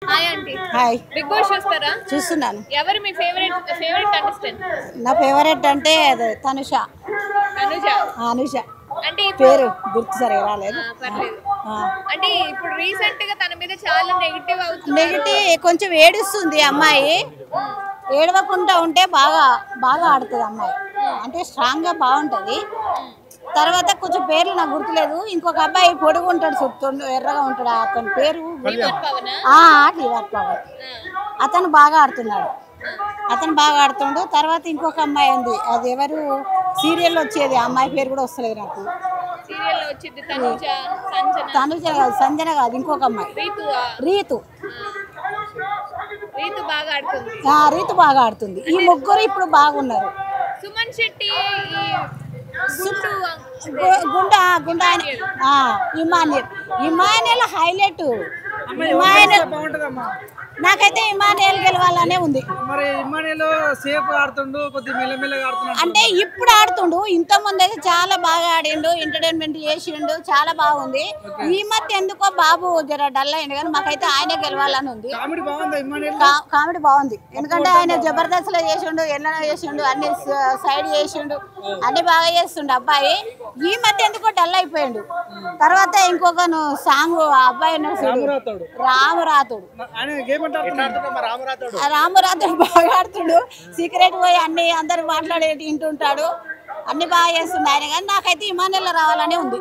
Hi aunty. Hi. Bigg Boss చూస్తారా? చూస్తున్నాను. ఎవరు మీ ఫేవరెట్ కంటెస్టెంట్? నా ఫేవరెట్ అంటే తనుష. అనుజ. అనుష అంటే పేరు గుర్తు సరిగా రాలేదు. పర్లేదు. అంటే ఇప్పుడు రీసెంట్ గా తన మీద చాలా నెగిటివ్ అవుతుంది. నెగిటివ్ కొంచెం ఏడుస్తుంది అమ్మాయి. ఏడవకుండా ఉంటే బాగా బాగా ఆడుతుంది అమ్మాయి. అంటే స్ట్రాంగ్ గా బాగుంటది. తర్వాత కొంచెం పేర్లు నాకు గుర్తులేదు. ఇంకొక అబ్బాయి పొడుగు ఉంటాడు, చుట్టూ ఎర్రగా ఉంటాడు. అతని పేరు వివర్ పవన్. అతను బాగా ఆడుతున్నాడు. ఆడుతుండు. తర్వాత ఇంకొక అమ్మాయి ఉంది, అది ఎవరు సీరియల్ వచ్చేది, అమ్మాయి పేరు కూడా వస్తలేదు నాకు. సీరియల్ లో వచ్చింది తనుజ, సంజన. తనుజ కాదు, సంజన కాదు, ఇంకొక అమ్మాయి రీతు. రీతు బాగా ఆడుతుంది. రీతు బాగా ఆడుతుంది. ఈ ముగ్గురు ఇప్పుడు బాగున్నారు. సుమన్ శెట్టి, గుండా ఇమానియల్ హైలైట్. నాకైతే ఇమానియల్ గెలవాలనే ఉంది. అంటే ఇప్పుడు ఆడుతుండు, ఇంత ముందు అయితే చాలా బాగా ఆడిండు, ఎంటర్టైన్మెంట్ చేసిండు, చాలా బాగుంది. ఈ మధ్య ఎందుకో బాబు జర డల్ అయింది, కానీ మాకైతే ఆయనే గెలవాలని ఉంది. కామెడీ బాగుంది, ఎందుకంటే ఆయన జబర్దస్త్ లో చేసిండు, ఎన్నో చేసిండు, అన్ని సైడ్ చేసిండు, అన్ని బాగా చేస్తుండు అబ్బాయి. ఈ మధ్య ఎందుకో డల్ అయిపోయిండు. తర్వాత ఇంకొక సాంగ్ అబ్బాయి రామరాతుడు బాగా ఆడుతుండు. సీక్రెట్ పోయి అన్ని అందరు మాట్లాడేటి వింటుంటాడు, అన్ని బాగా చేస్తుంది ఆయన. కానీ నాకైతే ఇమానుయల్ రావాలనే ఉంది.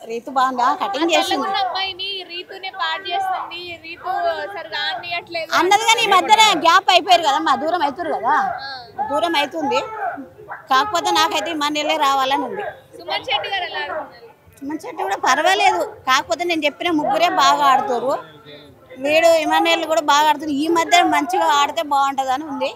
రీతు బాగుందా? కటింగ్ చేస్తుంది అన్నది, కానీ ఈ మధ్యన గ్యాప్ అయిపోయారు కదా, మా దూరం అవుతారు కదా, దూరం అవుతుంది. కాకపోతే నాకైతే ఇమానుయలే రావాలని ఉంది. సుమన్ శెట్టి కూడా పర్వాలేదు, కాకపోతే నేను చెప్పిన ముగ్గురే బాగా ఆడుతారు. వీడు ఇమానుయల్ కూడా బాగా ఆడుతుంది. ఈ మధ్య మంచిగా ఆడితే బాగుంటది అని ఉంది.